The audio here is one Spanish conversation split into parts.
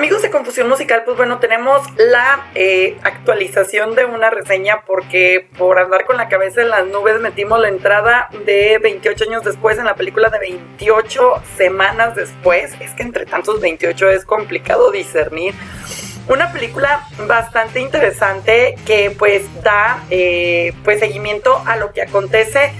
Amigos de Confusión Musical, pues bueno, tenemos la actualización de una reseña porque por andar con la cabeza en las nubes metimos la entrada de 28 años después en la película de 28 semanas después. Es que entre tantos 28 es complicado discernir. Una película bastante interesante que pues da pues seguimiento a lo que acontece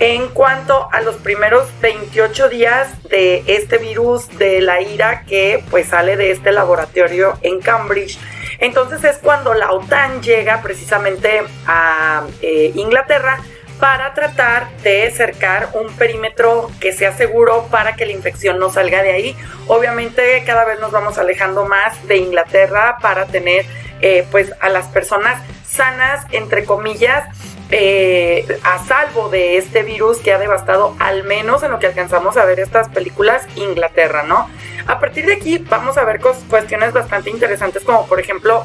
en cuanto a los primeros 28 días de este virus de la ira que pues sale de este laboratorio en Cambridge. Entonces es cuando la OTAN llega precisamente a Inglaterra para tratar de cercar un perímetro que sea seguro para que la infección no salga de ahí. Obviamente cada vez nos vamos alejando más de Inglaterra para tener pues a las personas sanas, entre comillas, a salvo de este virus que ha devastado, al menos en lo que alcanzamos a ver estas películas, Inglaterra, ¿no? A partir de aquí vamos a ver cuestiones bastante interesantes, como por ejemplo,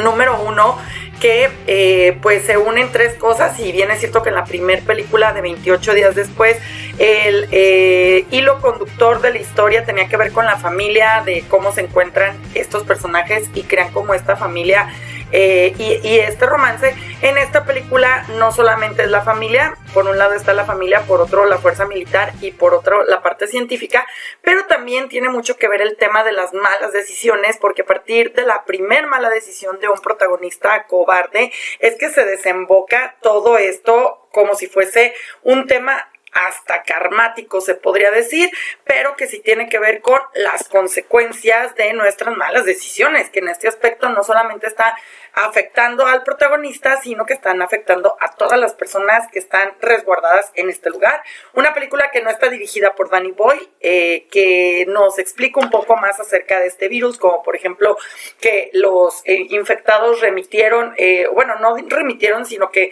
número uno, que pues se unen tres cosas. Y bien es cierto que en la primera película de 28 días después el hilo conductor de la historia tenía que ver con la familia, de cómo se encuentran estos personajes y crean como esta familia y este romance. En esta película no solamente es la familia, por un lado está la familia, por otro la fuerza militar y por otro la parte científica, pero también tiene mucho que ver el tema de las malas decisiones, porque a partir de la primer mala decisión de un protagonista cobarde es que se desemboca todo esto como si fuese un tema hasta karmático, se podría decir, pero que sí tiene que ver con las consecuencias de nuestras malas decisiones, que en este aspecto no solamente está afectando al protagonista, sino que están afectando a todas las personas que están resguardadas en este lugar. Una película que no está dirigida por Danny Boyle, que nos explica un poco más acerca de este virus, como por ejemplo que los infectados remitieron, bueno, no remitieron, sino que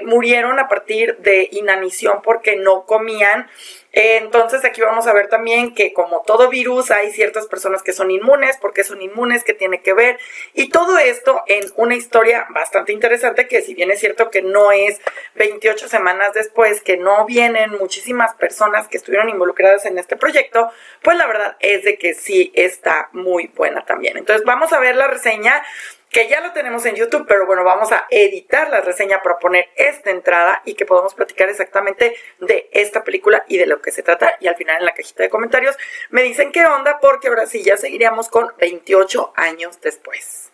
murieron a partir de inanición porque no comían. Entonces aquí vamos a ver también que como todo virus hay ciertas personas que son inmunes, porque son inmunes, que tiene que ver, y todo esto en una historia bastante interesante, que si bien es cierto que no es 28 semanas después, que no vienen muchísimas personas que estuvieron involucradas en este proyecto, pues la verdad es de que sí está muy buena también. Entonces vamos a ver la reseña, que ya lo tenemos en YouTube, pero bueno, vamos a editar la reseña para poner esta entrada y que podamos platicar exactamente de esta película y de lo que se trata. Y al final en la cajita de comentarios me dicen qué onda, porque ahora sí ya seguiríamos con 28 años después.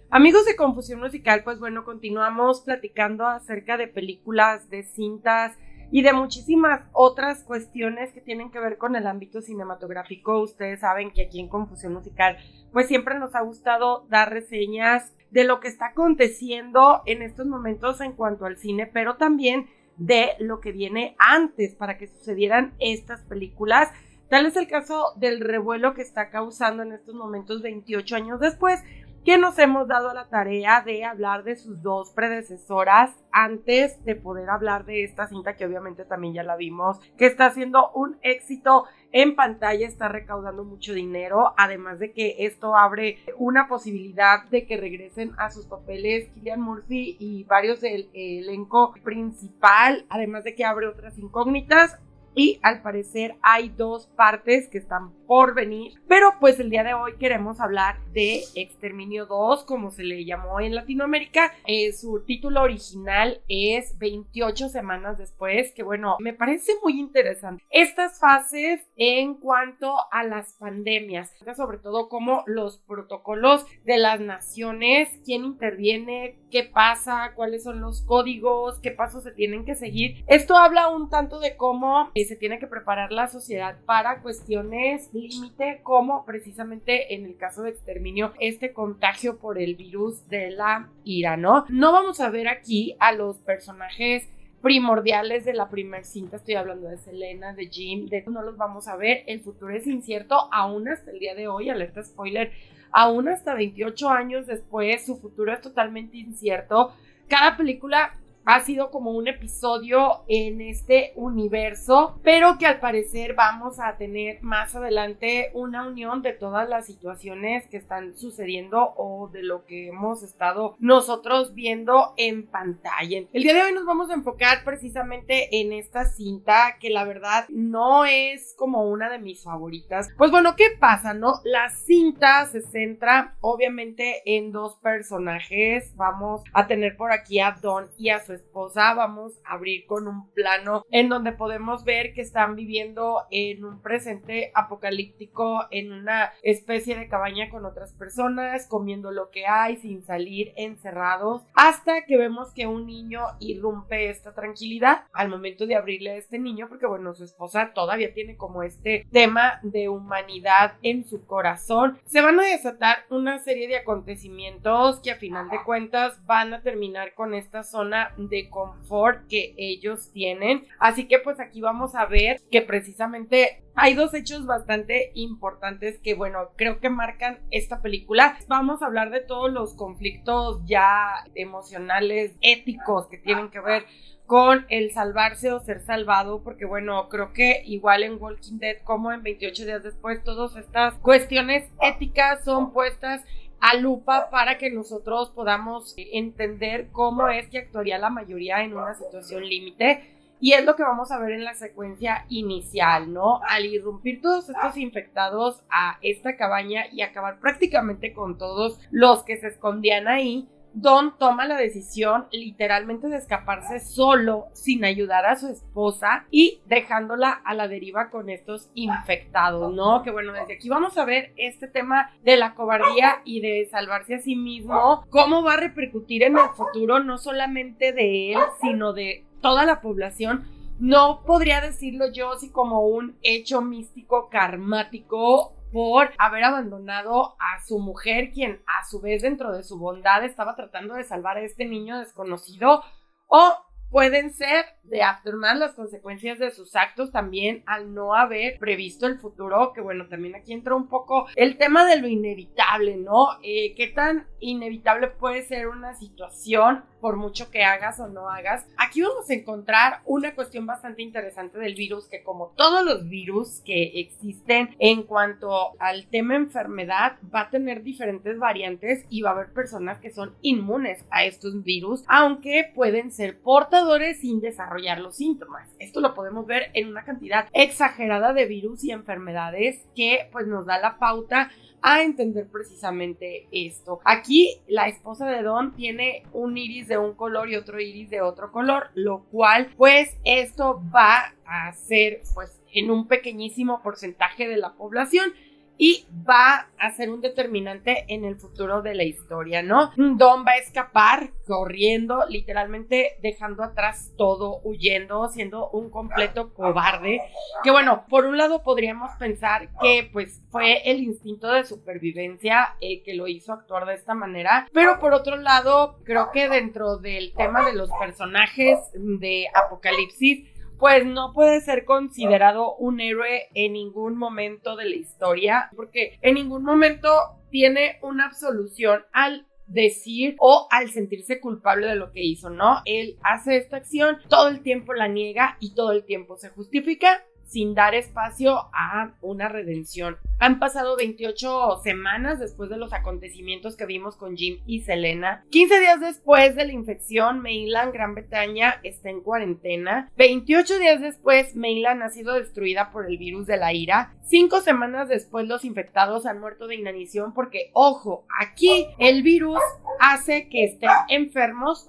Amigos de Confusión Musical, pues bueno, continuamos platicando acerca de películas, de cintas y de muchísimas otras cuestiones que tienen que ver con el ámbito cinematográfico. Ustedes saben que aquí en Confusión Musical pues siempre nos ha gustado dar reseñas de lo que está aconteciendo en estos momentos en cuanto al cine, pero también de lo que viene antes para que sucedieran estas películas. Tal es el caso del revuelo que está causando en estos momentos 28 años después, que nos hemos dado a la tarea de hablar de sus dos predecesoras antes de poder hablar de esta cinta, que obviamente también ya la vimos, que está haciendo un éxito en pantalla, está recaudando mucho dinero, además de que esto abre una posibilidad de que regresen a sus papeles Cillian Murphy y varios del elenco principal, además de que abre otras incógnitas. Y al parecer hay dos partes que están por venir. Pero pues el día de hoy queremos hablar de Exterminio 2, como se le llamó en Latinoamérica. Su título original es 28 semanas después, que bueno, me parece muy interesante estas fases en cuanto a las pandemias, sobre todo como los protocolos de las naciones, quién interviene, qué pasa, cuáles son los códigos, qué pasos se tienen que seguir. Esto habla un tanto de cómo se tiene que preparar la sociedad para cuestiones límite, como precisamente en el caso de Exterminio, este contagio por el virus de la ira, ¿no? No vamos a ver aquí a los personajes primordiales de la primer cinta, estoy hablando de Selena, de Jim, de no los vamos a ver, el futuro es incierto, aún hasta el día de hoy, alerta spoiler, aún hasta 28 años después, su futuro es totalmente incierto. Cada película ha sido como un episodio en este universo, pero que al parecer vamos a tener más adelante una unión de todas las situaciones que están sucediendo o de lo que hemos estado nosotros viendo en pantalla. El día de hoy nos vamos a enfocar precisamente en esta cinta que la verdad no es como una de mis favoritas. Pues bueno, ¿qué pasa, no? La cinta se centra obviamente en dos personajes. Vamos a tener por aquí a Dawn y a su esposa. Vamos a abrir con un plano en donde podemos ver que están viviendo en un presente apocalíptico, en una especie de cabaña con otras personas, comiendo lo que hay, sin salir, encerrados, hasta que vemos que un niño irrumpe esta tranquilidad al momento de abrirle a este niño, porque bueno, su esposa todavía tiene como este tema de humanidad en su corazón. Se van a desatar una serie de acontecimientos que a final de cuentas van a terminar con esta zona de confort que ellos tienen. Así que pues aquí vamos a ver que precisamente hay dos hechos bastante importantes que, bueno, creo que marcan esta película. Vamos a hablar de todos los conflictos ya emocionales, éticos que tienen que ver con el salvarse o ser salvado, porque bueno, creo que igual en Walking Dead como en 28 días después, todas estas cuestiones éticas son puestas a lupa para que nosotros podamos entender cómo es que actuaría la mayoría en una situación límite. Y es lo que vamos a ver en la secuencia inicial, ¿no? Al irrumpir todos estos infectados a esta cabaña y acabar prácticamente con todos los que se escondían ahí, Don toma la decisión literalmente de escaparse solo, sin ayudar a su esposa y dejándola a la deriva con estos infectados, ¿no? Que bueno, desde aquí vamos a ver este tema de la cobardía y de salvarse a sí mismo, cómo va a repercutir en el futuro, no solamente de él, sino de toda la población. No podría decirlo yo así como un hecho místico karmático por haber abandonado a su mujer, quien a su vez dentro de su bondad estaba tratando de salvar a este niño desconocido, o pueden ser de aftermath las consecuencias de sus actos también al no haber previsto el futuro, que bueno, también aquí entra un poco el tema de lo inevitable, ¿no? ¿Qué tan inevitable puede ser una situación por mucho que hagas o no hagas? Aquí vamos a encontrar una cuestión bastante interesante del virus, que como todos los virus que existen en cuanto al tema enfermedad, va a tener diferentes variantes y va a haber personas que son inmunes a estos virus, aunque pueden ser portadores sin desarrollar los síntomas. Esto lo podemos ver en una cantidad exagerada de virus y enfermedades que pues nos da la pauta a entender precisamente esto. Aquí la esposa de Don tiene un iris de un color y otro iris de otro color, lo cual pues esto va a ser pues en un pequeñísimo porcentaje de la población y va a ser un determinante en el futuro de la historia, ¿no? Don va a escapar corriendo, literalmente dejando atrás todo, huyendo, siendo un completo cobarde, que bueno, por un lado podríamos pensar que pues fue el instinto de supervivencia el que lo hizo actuar de esta manera, pero por otro lado creo que dentro del tema de los personajes de Apocalipsis, pues no puede ser considerado un héroe en ningún momento de la historia, porque en ningún momento tiene una absolución al decir o al sentirse culpable de lo que hizo, ¿no? Él hace esta acción, todo el tiempo la niega y todo el tiempo se justifica sin dar espacio a una redención. Han pasado 28 semanas después de los acontecimientos que vimos con Jim y Selena. 15 días después de la infección, Mainland, Gran Bretaña, está en cuarentena. 28 días después, Mainland ha sido destruida por el virus de la ira. 5 semanas después, los infectados han muerto de inanición porque, ojo, aquí el virus hace que estén enfermos,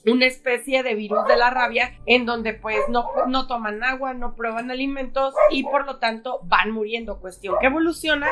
una especie de virus de la rabia, en donde pues no toman agua, no prueban alimentos y por lo tanto van muriendo, cuestión que evoluciona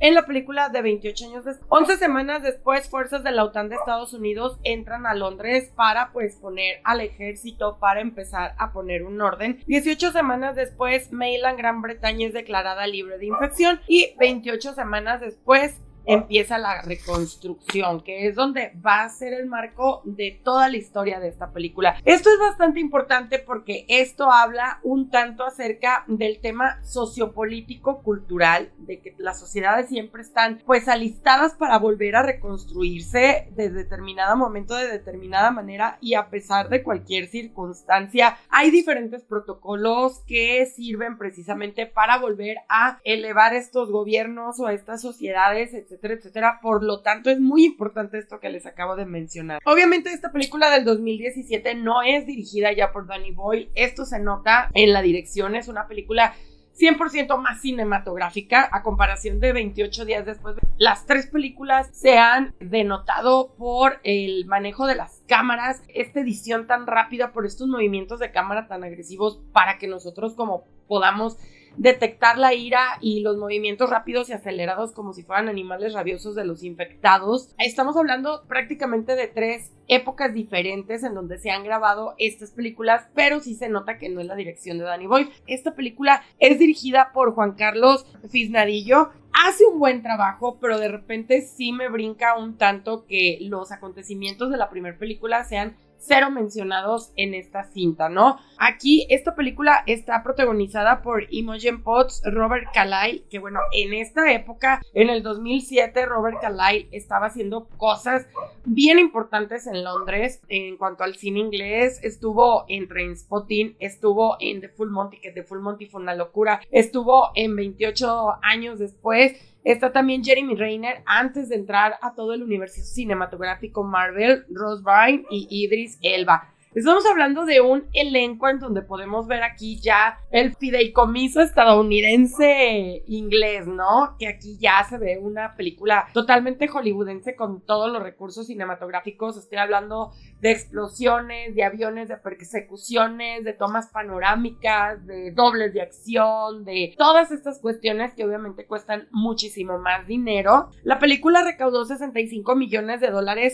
en la película de 28 años después. 11 semanas después, fuerzas de la OTAN de Estados Unidos entran a Londres para pues poner al ejército para empezar a poner un orden. 18 semanas después, Mainland, Gran Bretaña, es declarada libre de infección y 28 semanas después empieza la reconstrucción, que es donde va a ser el marco de toda la historia de esta película. Esto es bastante importante porque esto habla un tanto acerca del tema sociopolítico cultural, de que las sociedades siempre están pues alistadas para volver a reconstruirse de determinado momento, de determinada manera, y a pesar de cualquier circunstancia hay diferentes protocolos que sirven precisamente para volver a elevar estos gobiernos o estas sociedades, etcétera, etcétera. Por lo tanto, es muy importante esto que les acabo de mencionar. Obviamente, esta película del 2017 no es dirigida ya por Danny Boyle. Esto se nota en la dirección. Es una película 100% más cinematográfica a comparación de 28 días después. Las tres películas se han denotado por el manejo de las cámaras, esta edición tan rápida, por estos movimientos de cámara tan agresivos para que nosotros como podamos detectar la ira y los movimientos rápidos y acelerados como si fueran animales rabiosos de los infectados. Estamos hablando prácticamente de tres épocas diferentes en donde se han grabado estas películas, pero sí se nota que no es la dirección de Danny Boyle. Esta película es dirigida por Juan Carlos Fisnadillo. Hace un buen trabajo, pero de repente sí me brinca un tanto que los acontecimientos de la primera película sean cero mencionados en esta cinta, ¿no? Aquí esta película está protagonizada por Imogen Poots, Robert Carlyle, que bueno, en esta época, en el 2007, Robert Carlyle estaba haciendo cosas bien importantes en Londres en cuanto al cine inglés. Estuvo en Trainspotting, estuvo en The Full Monty, que The Full Monty fue una locura, estuvo en 28 años después. Está también Jeremy Renner antes de entrar a todo el universo cinematográfico Marvel, Rose Byrne y Idris Elba. Estamos hablando de un elenco en donde podemos ver aquí ya el fideicomiso estadounidense inglés, ¿no? Que aquí ya se ve una película totalmente hollywoodense con todos los recursos cinematográficos. Estoy hablando de explosiones, de aviones, de persecuciones, de tomas panorámicas, de dobles de acción, de todas estas cuestiones que obviamente cuestan muchísimo más dinero. La película recaudó $65 millones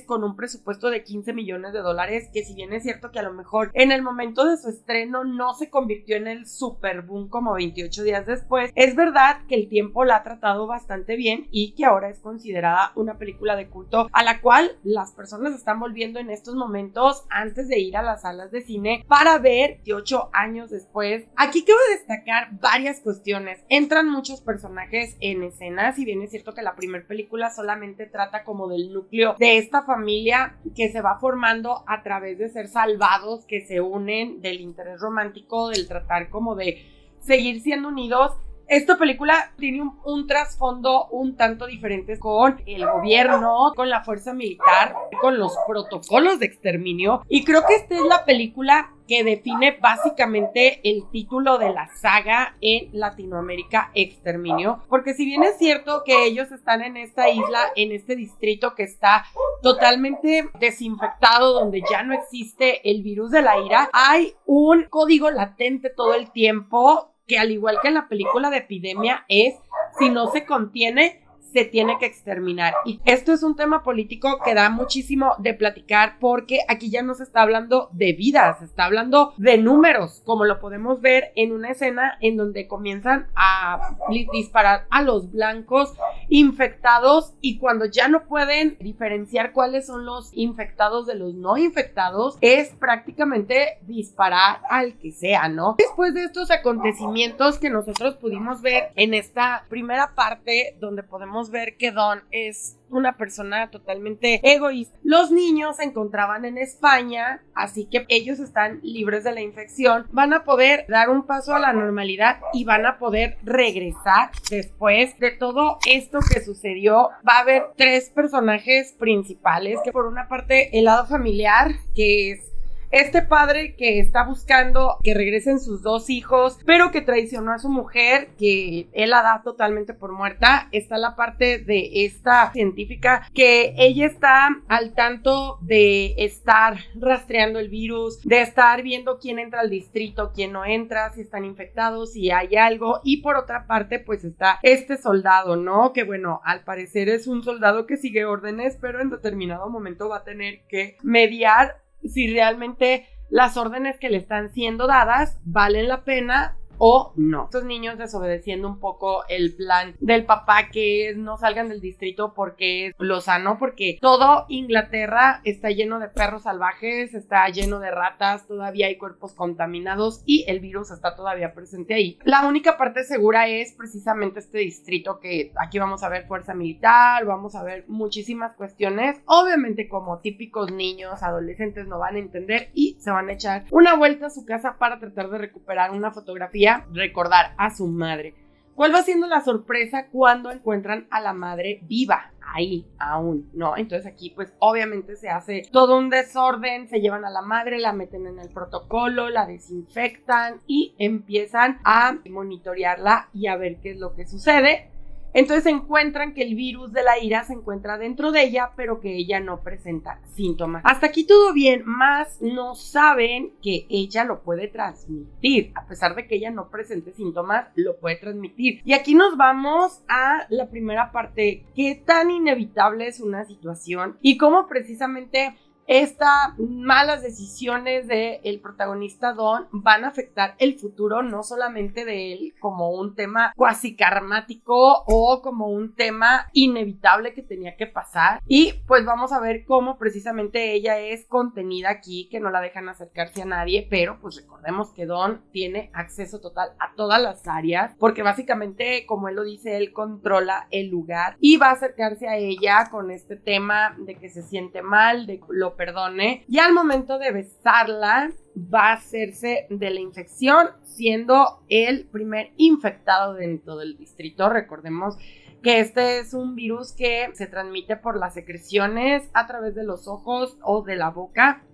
con un presupuesto de $15 millones, que si bien es cierto que a lo mejor en el momento de su estreno no se convirtió en el super boom como 28 días después, es verdad que el tiempo la ha tratado bastante bien y que ahora es considerada una película de culto a la cual las personas están volviendo en estos momentos antes de ir a las salas de cine para ver 28 años después. Aquí quiero destacar varias cuestiones. Entran muchos personajes en escena, si bien es cierto que la primera película solamente trata como del núcleo de esta familia que se va formando a través de ser salvados, que se unen, del interés romántico, del tratar como de seguir siendo unidos. Esta película tiene un trasfondo un tanto diferente con el gobierno, con la fuerza militar, con los protocolos de exterminio, y creo que esta es la película que define básicamente el título de la saga en Latinoamérica, Exterminio, porque si bien es cierto que ellos están en esta isla, en este distrito que está totalmente desinfectado, donde ya no existe el virus de la ira, hay un código latente todo el tiempo que, al igual que en la película de Epidemia, es: si no se contiene, se tiene que exterminar. Y esto es un tema político que da muchísimo de platicar, porque aquí ya no se está hablando de vidas, se está hablando de números, como lo podemos ver en una escena en donde comienzan a disparar a los blancos infectados, y cuando ya no pueden diferenciar cuáles son los infectados de los no infectados, es prácticamente disparar al que sea, ¿no? Después de estos acontecimientos que nosotros pudimos ver en esta primera parte, donde podemos ver que Don es una persona totalmente egoísta. Los niños se encontraban en España, así que ellos están libres de la infección, van a poder dar un paso a la normalidad y van a poder regresar después de todo esto que sucedió. Va a haber tres personajes principales, que por una parte el lado familiar, que es este padre que está buscando que regresen sus dos hijos, pero que traicionó a su mujer, que él la da totalmente por muerta. Está la parte de esta científica, que ella está al tanto de estar rastreando el virus, de estar viendo quién entra al distrito, quién no entra, si están infectados, si hay algo. Y por otra parte, pues está este soldado, ¿no? Que bueno, al parecer es un soldado que sigue órdenes, pero en determinado momento va a tener que mediar si realmente las órdenes que le están siendo dadas valen la pena o no. Estos niños desobedeciendo un poco el plan del papá, que es no salgan del distrito porque es lo sano, porque todo Inglaterra está lleno de perros salvajes, está lleno de ratas, todavía hay cuerpos contaminados y el virus está todavía presente ahí. La única parte segura es precisamente este distrito, que aquí vamos a ver fuerza militar, vamos a ver muchísimas cuestiones. Obviamente, como típicos niños, adolescentes no van a entender y se van a echar una vuelta a su casa para tratar de recuperar una fotografía, recordar a su madre. ¿Cuál va siendo la sorpresa cuando encuentran a la madre viva? Ahí, aún, ¿no? Entonces aquí, pues, obviamente se hace todo un desorden, se llevan a la madre, la meten en el protocolo, la desinfectan y empiezan a monitorearla y a ver qué es lo que sucede. Entonces encuentran que el virus de la ira se encuentra dentro de ella, pero que ella no presenta síntomas. Hasta aquí todo bien, más no saben que ella lo puede transmitir. A pesar de que ella no presente síntomas, lo puede transmitir. Y aquí nos vamos a la primera parte. ¿Qué tan inevitable es una situación? Y cómo precisamente estas malas decisiones del protagonista Don van a afectar el futuro, no solamente de él como un tema cuasi karmático o como un tema inevitable que tenía que pasar. Y pues vamos a ver cómo precisamente ella es contenida aquí, que no la dejan acercarse a nadie, pero pues recordemos que Don tiene acceso total a todas las áreas, porque básicamente, como él lo dice, él controla el lugar y va a acercarse a ella con este tema de que se siente mal, de lo perdone, y al momento de besarla va a hacerse de la infección, siendo el primer infectado dentro del distrito. Recordemos que este es un virus que se transmite por las secreciones a través de los ojos o de la boca.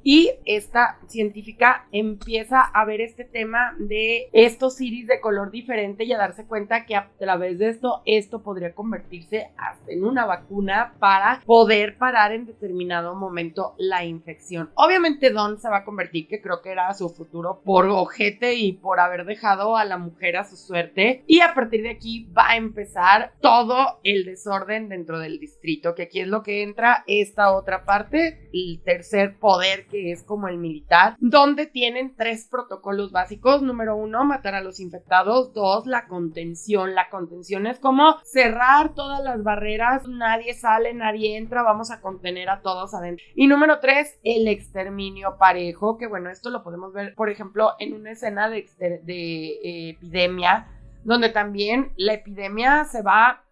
Y esta científica empieza a ver este tema de estos iris de color diferente y a darse cuenta que a través de esto podría convertirse hasta en una vacuna para poder parar en determinado momento la infección. Obviamente Don se va a convertir, que creo que era su futuro, por ojete y por haber dejado a la mujer a su suerte. Y a partir de aquí va a empezar todo el desorden dentro del distrito, que aquí es lo que entra esta otra parte, el tercer poder, que es como el militar, donde tienen 3 protocolos básicos. Número 1, matar a los infectados. 2, la contención. La contención es como cerrar todas las barreras, nadie sale, nadie entra, vamos a contener a todos adentro. Y número 3, el exterminio parejo, que bueno, esto lo podemos ver, por ejemplo, en una escena de epidemia, donde también la epidemia se va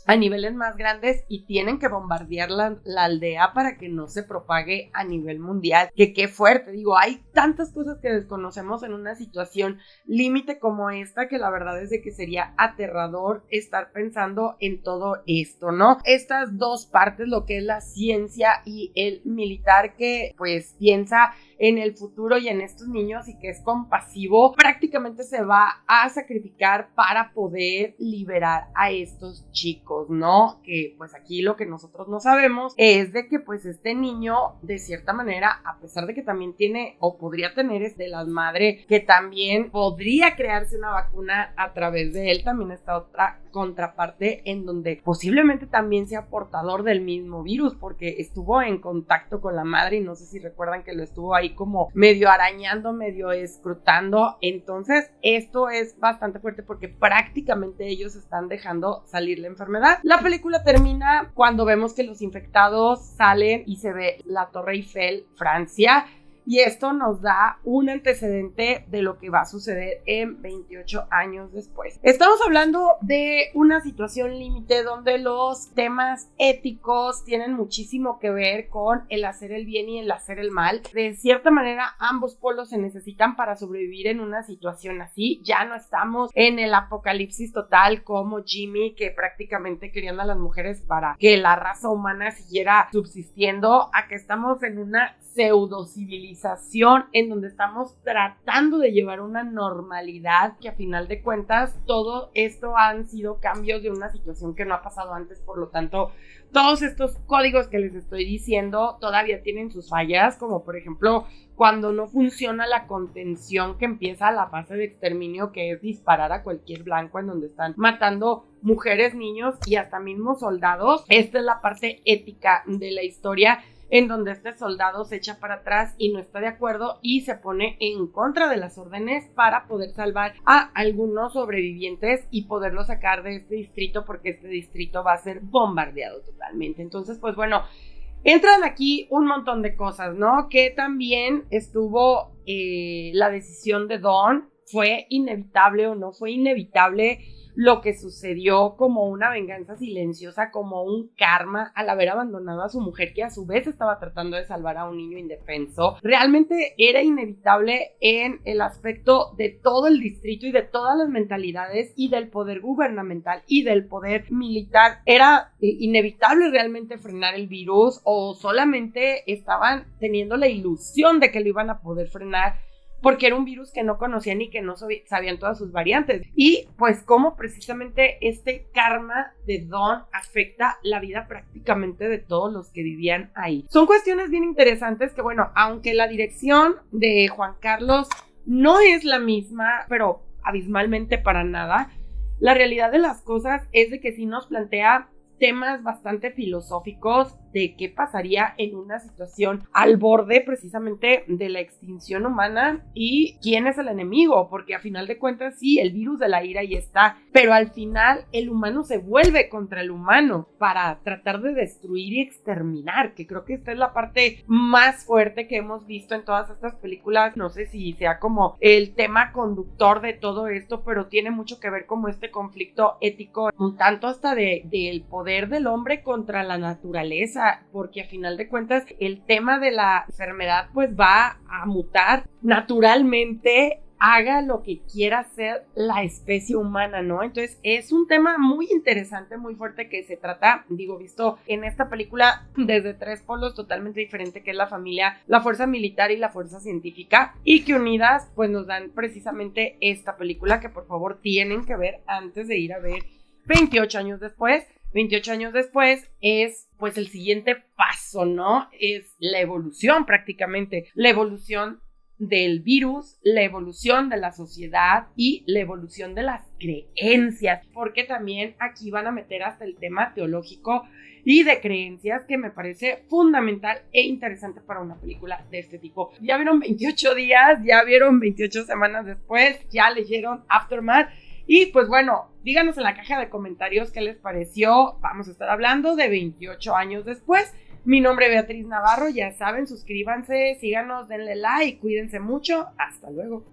a niveles más grandes y tienen que bombardear la aldea para que no se propague a nivel mundial. Que qué fuerte, digo, hay tantas cosas que desconocemos en una situación límite como esta, que la verdad es de que sería aterrador estar pensando en todo esto, ¿no? Estas dos partes, lo que es la ciencia y el militar, que pues piensa en el futuro y en estos niños y que es compasivo, prácticamente se va a sacrificar para poder liberar a estos chicos, ¿no? Que pues aquí lo que nosotros no sabemos es de que pues este niño, de cierta manera, a pesar de que también tiene o podría tener de las madres, que también podría crearse una vacuna a través de él, también está otra contraparte en donde posiblemente también sea portador del mismo virus, porque estuvo en contacto con la madre y no sé si recuerdan que lo estuvo ahí como medio arañando, medio escrutando. Entonces esto es bastante fuerte porque prácticamente ellos están dejando salir la enfermedad. La película termina cuando vemos que los infectados salen y se ve la Torre Eiffel, Francia. Y esto nos da un antecedente de lo que va a suceder en 28 años después. Estamos hablando de una situación límite donde los temas éticos tienen muchísimo que ver con el hacer el bien y el hacer el mal. De cierta manera, ambos polos se necesitan para sobrevivir en una situación así. Ya no estamos en el apocalipsis total como Jimmy, que prácticamente querían a las mujeres para que la raza humana siguiera subsistiendo. Acá estamos en una pseudo civilización en donde estamos tratando de llevar una normalidad, que a final de cuentas todo esto han sido cambios de una situación que no ha pasado antes. Por lo tanto, todos estos códigos que les estoy diciendo todavía tienen sus fallas, como por ejemplo cuando no funciona la contención, que empieza la fase de exterminio, que es disparar a cualquier blanco, en donde están matando mujeres, niños y hasta mismos soldados. Esta es la parte ética de la historia, en donde este soldado se echa para atrás y no está de acuerdo y se pone en contra de las órdenes para poder salvar a algunos sobrevivientes y poderlos sacar de este distrito, porque este distrito va a ser bombardeado totalmente. Entonces, pues bueno, entran aquí un montón de cosas, ¿no? Que también estuvo la decisión de Dawn. ¿Fue inevitable o no fue inevitable lo que sucedió, como una venganza silenciosa, como un karma al haber abandonado a su mujer, que a su vez estaba tratando de salvar a un niño indefenso? Realmente era inevitable en el aspecto de todo el distrito y de todas las mentalidades y del poder gubernamental y del poder militar. ¿Era inevitable realmente frenar el virus o solamente estaban teniendo la ilusión de que lo iban a poder frenar? Porque era un virus que no conocían y que no sabían todas sus variantes. Y pues cómo precisamente este karma de Dawn afecta la vida prácticamente de todos los que vivían ahí. Son cuestiones bien interesantes que, bueno, aunque la dirección de Juan Carlos no es la misma, pero abismalmente para nada, la realidad de las cosas es de que sí nos plantea temas bastante filosóficos de qué pasaría en una situación al borde precisamente de la extinción humana y quién es el enemigo, porque a final de cuentas sí, el virus de la ira ahí está, pero al final el humano se vuelve contra el humano para tratar de destruir y exterminar, que creo que esta es la parte más fuerte que hemos visto en todas estas películas. No sé si sea como el tema conductor de todo esto, pero tiene mucho que ver como este conflicto ético, un tanto hasta del poder del hombre contra la naturaleza, porque a final de cuentas el tema de la enfermedad pues va a mutar naturalmente, haga lo que quiera hacer la especie humana, ¿no? Entonces es un tema muy interesante, muy fuerte, que se trata, visto en esta película desde tres polos totalmente diferentes, que es la familia, la fuerza militar y la fuerza científica, y que unidas pues nos dan precisamente esta película que por favor tienen que ver antes de ir a ver 28 años después. 28 años después es pues el siguiente paso, ¿no? Es la evolución prácticamente, la evolución del virus, la evolución de la sociedad y la evolución de las creencias, porque también aquí van a meter hasta el tema teológico y de creencias, que me parece fundamental e interesante para una película de este tipo. Ya vieron 28 días, ya vieron 28 semanas después, ya leyeron Aftermath. Y pues bueno, díganos en la caja de comentarios qué les pareció. Vamos a estar hablando de 28 años después. Mi nombre es Beatriz Navarro, ya saben, suscríbanse, síganos, denle like, cuídense mucho. Hasta luego.